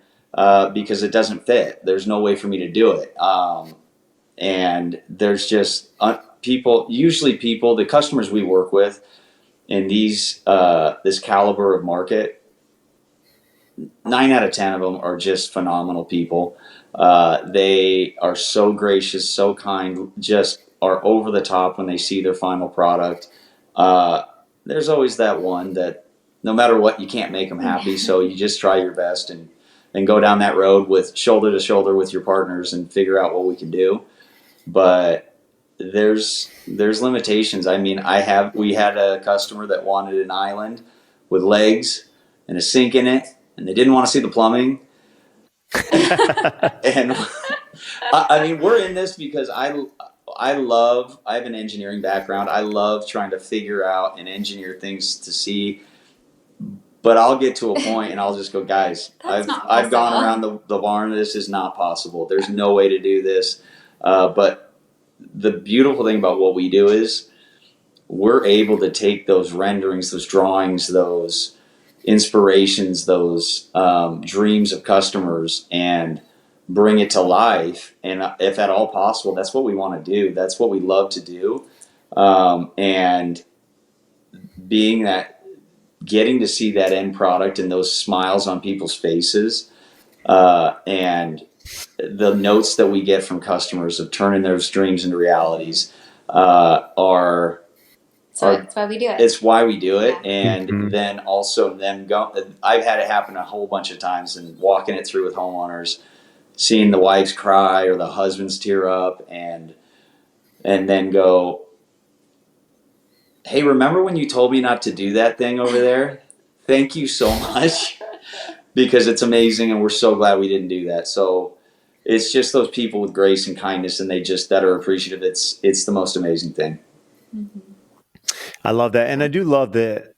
Because it doesn't fit. There's no way for me to do it. And there's just usually people, the customers we work with in this caliber of market, 9 out of 10 of them are just phenomenal people. They are so gracious, so kind, just are over the top when they see their final product. There's always that one that no matter what, you can't make them happy. So you just try your best and go down that road with shoulder to shoulder with your partners and figure out what we can do. But there's limitations. I mean, we had a customer that wanted an island with legs and a sink in it, and they didn't want to see the plumbing. And I mean, we're in this because I have an engineering background. I love trying to figure out and engineer things to see. But I'll get to a point and I'll just go, guys, I've gone around the barn. This is not possible. There's no way to do this. But the beautiful thing about what we do is we're able to take those renderings, those drawings, those inspirations, those dreams of customers and bring it to life. And if at all possible, that's what we want to do. That's what we love to do. And getting to see that end product and those smiles on people's faces, and the notes that we get from customers of turning those dreams into realities, That's why we do it. It's why we do it. Yeah. And then also I've had it happen a whole bunch of times and walking it through with homeowners, seeing the wives cry or the husbands tear up and then go, hey, remember when you told me not to do that thing over there? Thank you so much, because it's amazing and we're so glad we didn't do that. So it's just those people with grace and kindness and that are appreciative. It's the most amazing thing. Mm-hmm. I love that. And I do love that,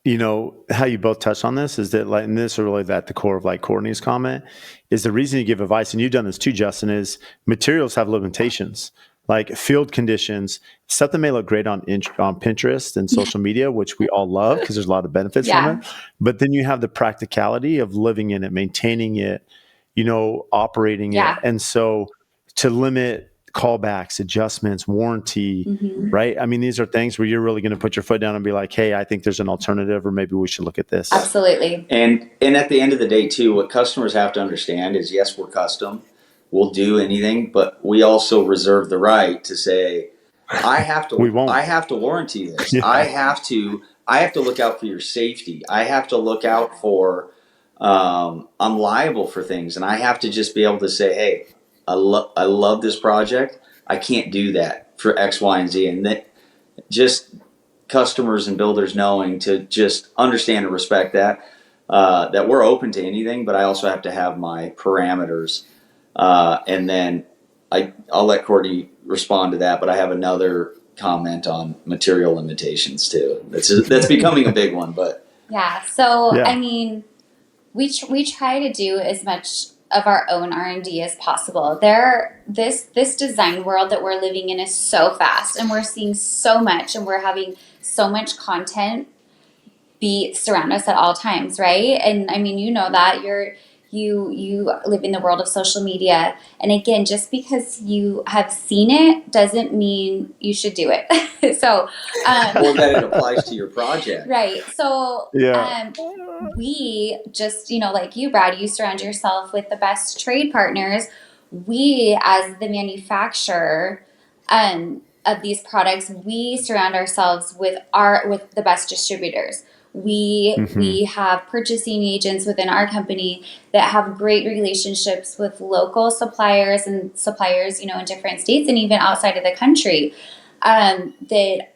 how you both touched on this is that, like, and this is really at the core of like Cortney's comment, is the reason you give advice, and you've done this too, Justin, is materials have limitations, like field conditions, stuff that may look great on Pinterest and social media, which we all love because there's a lot of benefits from it. But then you have the practicality of living in it, maintaining it, operating it. And so to limit callbacks, adjustments, warranty, right? I mean, these are things where you're really going to put your foot down and be like, hey, I think there's an alternative, or maybe we should look at this. Absolutely. And at the end of the day too, what customers have to understand is, yes, we're custom. We'll do anything, but we also reserve the right to say, I have to warranty this. Yeah. I have to look out for your safety. I have to look out for, I'm liable for things, and I have to just be able to say, hey, I love this project. I can't do that for X, Y, and Z. And that just customers and builders knowing to just understand and respect that we're open to anything, but I also have to have my parameters. And then I'll let Cortney respond to that, but I have another comment on material limitations too. That's becoming a big one, but. Yeah. So, yeah. I mean, we try to do as much of our own R&D as possible. This design world that we're living in is so fast, and we're seeing so much, and we're having so much content surround us at all times, right? And I mean, that you live in the world of social media, and again, just because you have seen it doesn't mean you should do it. So, or that it applies to your project, right? So, we just, like you, Brad, you surround yourself with the best trade partners. We, as the manufacturer of these products, we surround ourselves with the best distributors. We have purchasing agents within our company that have great relationships with local suppliers in different states and even outside of the country, that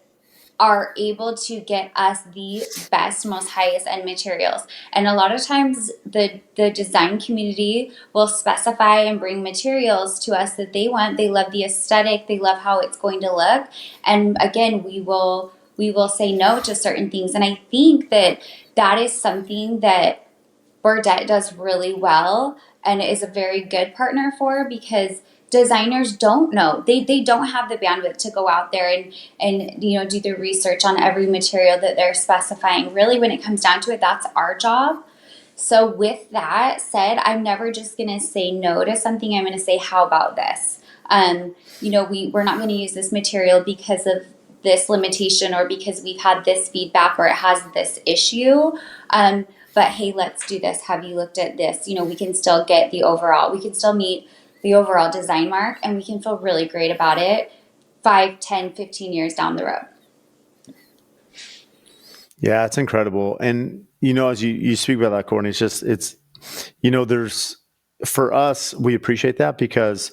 are able to get us the best, most highest end materials. And a lot of times the design community will specify and bring materials to us that they want. They love the aesthetic, they love how it's going to look. And again, we will say no to certain things. And I think that is something that Burdette does really well and is a very good partner for, because designers don't know. They don't have the bandwidth to go out there and do the research on every material that they're specifying. Really, when it comes down to it, that's our job. So with that said, I'm never just going to say no to something. I'm going to say, how about this? We're not going to use this material because of this limitation, or because we've had this feedback, or it has this issue. But hey, let's do this. Have you looked at this? We can still get we can still meet the overall design mark, and we can feel really great about it 5, 10, 15 years down the road. Yeah, it's incredible. And, as you speak about that, Cortny, there's, for us, we appreciate that, because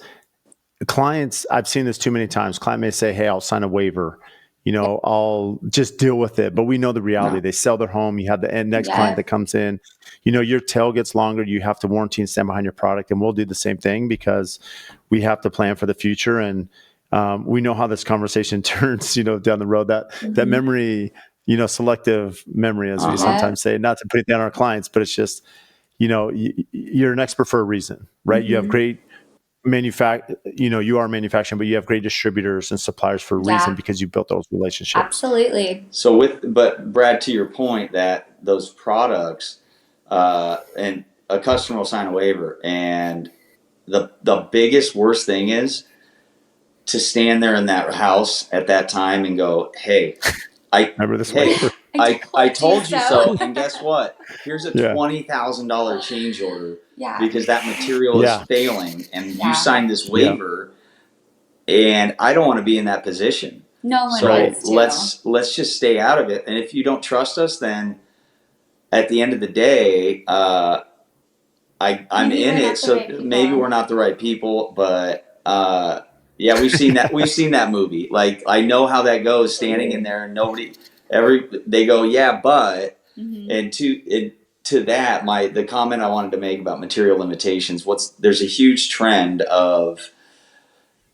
clients, I've seen this too many times. Client may say, hey, I'll sign a waiver. I'll just deal with it. But we know the reality. No. They sell their home. You have the next client that comes in. Your tail gets longer. You have to warranty and stand behind your product. And we'll do the same thing, because we have to plan for the future. And we know how this conversation turns, down the road. That memory, selective memory, as we sometimes say, not to put it down on our clients, but it's just, you're an expert for a reason, right? You have great you are manufacturing, but you have great distributors and suppliers for a reason, because you built those relationships. Absolutely. So but Brad, to your point, that those products, and a customer will sign a waiver, and the biggest worst thing is to stand there in that house at that time and go, hey, I remember this waiver. I told you so. And guess what? Here's a Yeah. $20,000 change order, Yeah. because that material is failing, and you signed this waiver, and I don't want to be in that position. No one So wants to. let's just stay out of it. And if you don't trust us, then at the end of the day, I'm Maybe in we're it. not the So right people. maybe we're not the right people, but yeah, we've seen that. We've seen that movie. Like, I know how that goes. Standing in there, and they go, yeah, but, and to that, the comment I wanted to make about material limitations. There's a huge trend of,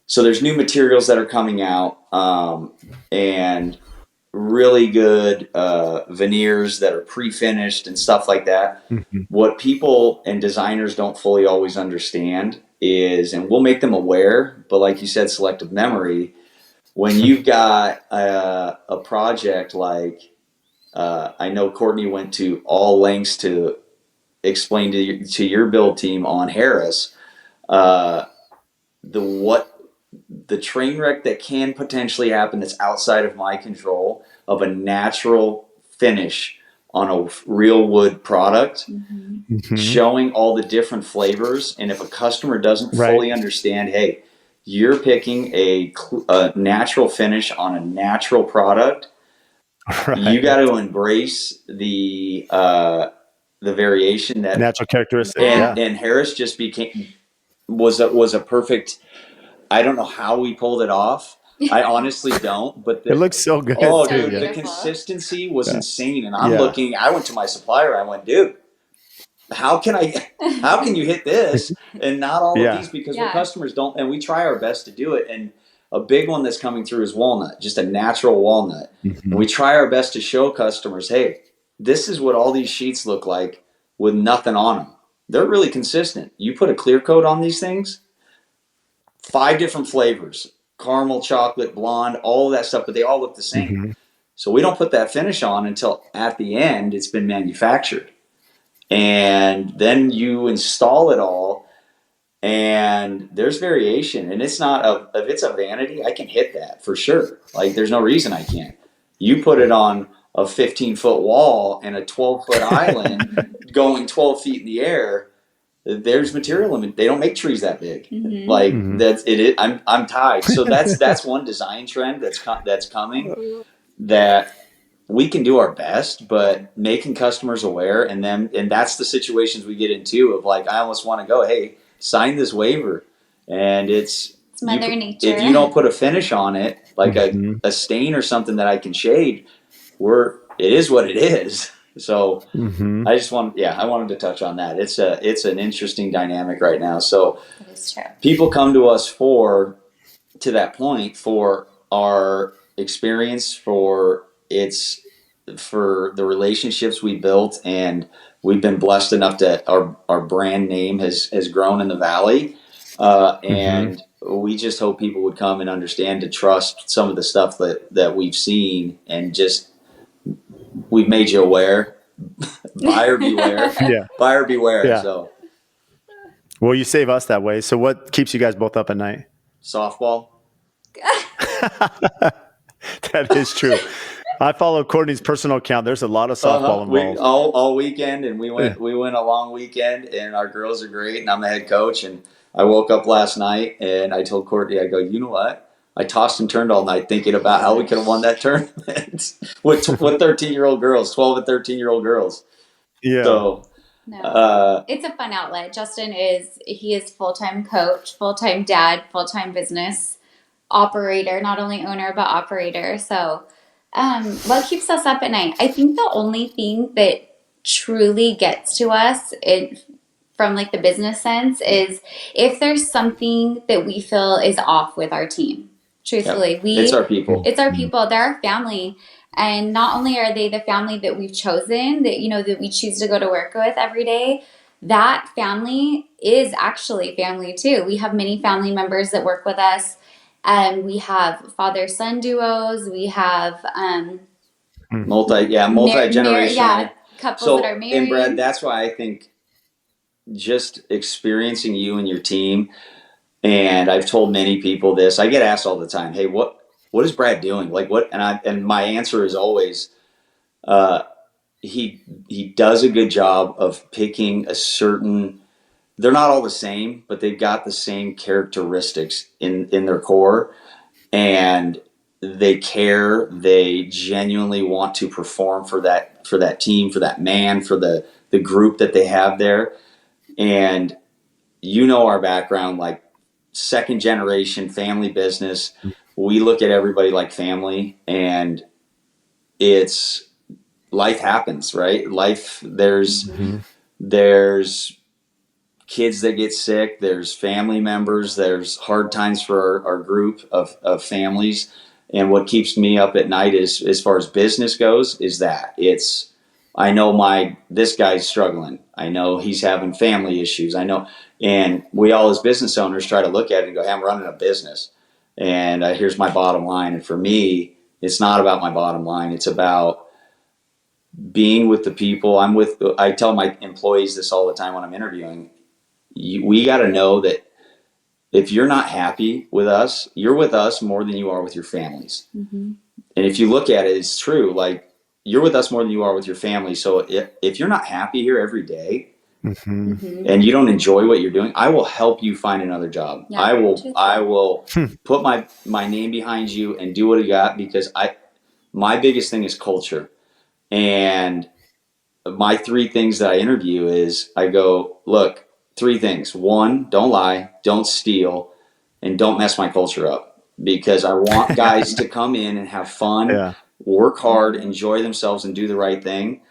so there's new materials that are coming out, and really good veneers that are pre-finished and stuff like that. What people and designers don't fully always understand is, and we'll make them aware, but like you said, selective memory, when you've got a project like, I know Cortny went to all lengths to explain to your build team on Harris, the train wreck that can potentially happen that's outside of my control, of a natural finish on a real wood product, showing all the different flavors. And if a customer doesn't fully understand, hey, you're picking a natural finish on a natural product, you got to embrace the variation, that natural characteristic. And Harris just was a perfect. I don't know how we pulled it off. I honestly don't, but it looks so good. Oh, so dude, beautiful. the consistency was insane. And I'm looking. I went to my supplier. I went, dude, how can you hit this and not all of these? Because the customers don't, and we try our best to do it. And a big one that's coming through is walnut, just a natural walnut. And we try our best to show customers, hey, this is what all these sheets look like with nothing on them. They're really consistent. You put a clear coat on these things, 5 different flavors, caramel, chocolate, blonde, all of that stuff, but they all look the same. So we don't put that finish on until at the end it's been manufactured. And then you install it all, and there's variation. And it's not if it's a vanity, I can hit that for sure. Like, there's no reason I can't. You put it on a 15-foot wall and a 12-foot island going 12 feet in the air, there's material limit. They don't make trees that big. Like, that's it. I'm tied. So that's one design trend that's coming, that we can do our best, but making customers aware, and that's the situations we get into of, like, I almost want to go, hey, sign this waiver, and it's Mother Nature. If you don't put a finish on it, like Mm-hmm. a stain or something that I can shade, it is what it is. So Mm-hmm. I wanted to touch on that. It's an interesting dynamic right now. So That is true. people come to us to that point, for our experience, for the relationships we built, and we've been blessed enough that our brand name has grown in the valley, Mm-hmm. and we just hope people would come and understand to trust some of the stuff that we've seen, and just we've made you aware. Buyer beware. Yeah. Buyer beware. Yeah. So Well, you save us that way. So what keeps you guys both up at night? softball. That is true. I follow Courtney's personal account. There's a lot of softball We involved. all weekend, and Yeah. we went a long weekend, and our girls are great, and I'm the head coach. And I woke up last night and I told Courtney, I go, you know what? I tossed and turned all night thinking about how we could have won that tournament with 13-year-old girls, 12 and 13-year-old girls. Yeah. So No, it's a fun outlet. He is full-time coach, full-time dad, full-time business operator, not only owner but operator. So, what keeps us up at night? I think the only thing that truly gets to us, from like the business sense, is if there's something that we feel is off with our team. Truthfully, yep, it's our people. it's our people. They're our family. And not only are they the family that we've chosen, that we choose to go to work with every day, that family is actually family too. We have many family members that work with us. And we have father-son duos. We have Multi generational. couples that are So, and Brad, married. that's why I think just experiencing you and your team. And I've told many people this. I get asked all the time, "Hey, what is Brad doing? Like what?" And my answer is always, uh, he does a good job of picking a certain. They're not all the same, but they've got the same characteristics in their core, and they care. They genuinely want to perform for that team, for that man, for the group that they have there. And our background, like second generation family business. We look at everybody like family, and it's life happens, right? Mm-hmm. There's kids that get sick, there's family members, there's hard times for our group of families. And what keeps me up at night is, as far as business goes, is that I know this guy's struggling. I know he's having family issues. I know, and we all as business owners try to look at it and go, "Hey, I'm running a business, and here's my bottom line." And for me, it's not about my bottom line. It's about being with the people I'm with. I tell my employees this all the time when I'm interviewing. We got to know that if you're not happy with us, you're with us more than you are with your families. Mm-hmm. And if you look at it, it's true. Like, you're with us more than you are with your family. So if you're not happy here every day, Mm-hmm. Mm-hmm. and you don't enjoy what you're doing, I will help you find another job. Yeah, I will put my name behind you and do what you got, because my biggest thing is culture. And my three things that I interview is, I go, look, three things. One, don't lie, don't steal, and don't mess my culture up, because I want guys to come in and have fun, Yeah. work hard, enjoy themselves, and do the right thing.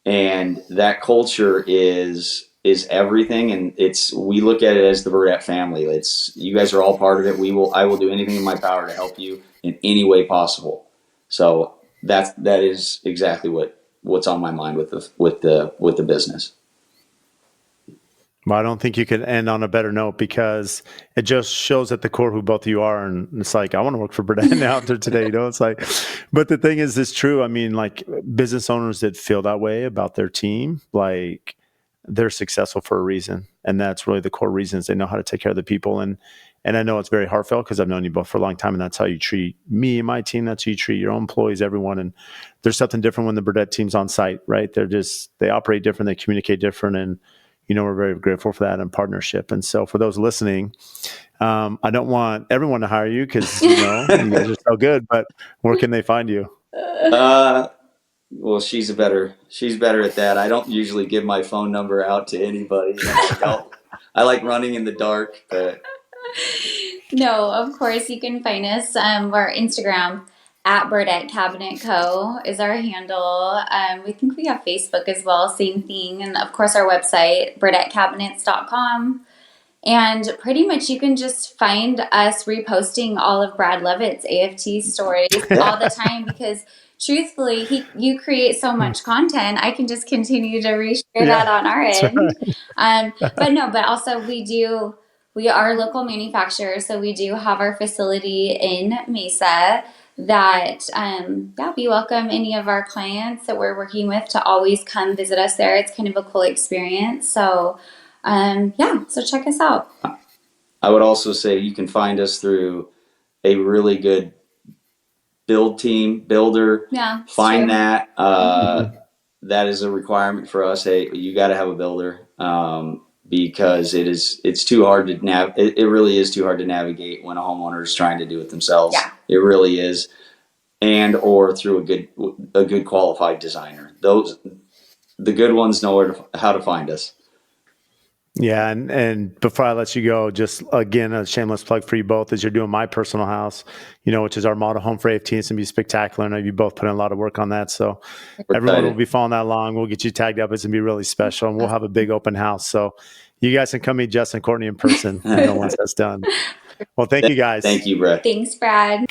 And that culture is everything. And we look at it as the Burdette family. You guys are all part of it. I will do anything in my power to help you in any way possible. So that is exactly what's on my mind with the business. Well, I don't think you could end on a better note, because it just shows at the core who both of you are. And it's like, I want to work for Burdette now after today, it's like, but the thing is, it's true. I mean, like, business owners that feel that way about their team, like, they're successful for a reason. And that's really the core reasons. They know how to take care of the people. And I know it's very heartfelt, because I've known you both for a long time, and that's how you treat me and my team. That's how you treat your own employees, everyone. And there's something different when the Burdette team's on site, right? They operate different, they communicate different. And we're very grateful for that and partnership. And so for those listening, I don't want everyone to hire you, because you guys are so good. But where can they find you? Well, she's better at that. I don't usually give my phone number out to anybody. I like running in the dark, but No, of course you can find us. Our Instagram at Burdette Cabinet Co. is our handle. We think we have Facebook as well, same thing, and of course our website burdettecabinets.com. And pretty much you can just find us reposting all of Brad Levitt's AFT stories all the time because truthfully, you create so much content. I can just continue to reshare that Yeah, on our that's end. right. But no, but also we are local manufacturers, so we do have our facility in Mesa that yeah, we welcome any of our clients that we're working with to always come visit us there. It's kind of a cool experience. So yeah, so check us out. I would also say you can find us through a really good builder. Yeah, it's Find true. that. Mhm. That is a requirement for us. Hey, you got to have a builder because it's too hard to it really is too hard to navigate when a homeowner is trying to do it themselves. Yeah. It really is, and or through a good qualified designer. The good ones know how to find us. Yeah, and before I let you go, just again a shameless plug for you both as you're doing my personal house, which is our model home for AFT. It's gonna be spectacular. I know you both put in a lot of work on that, so We're everyone will excited. be following that along. We'll get you tagged up. It's gonna be really special, and we'll have a big open house. So you guys can come meet Justin and Courtney in person, once that's done. Well, thank you guys. Thank you, Brett. Thanks, Brad.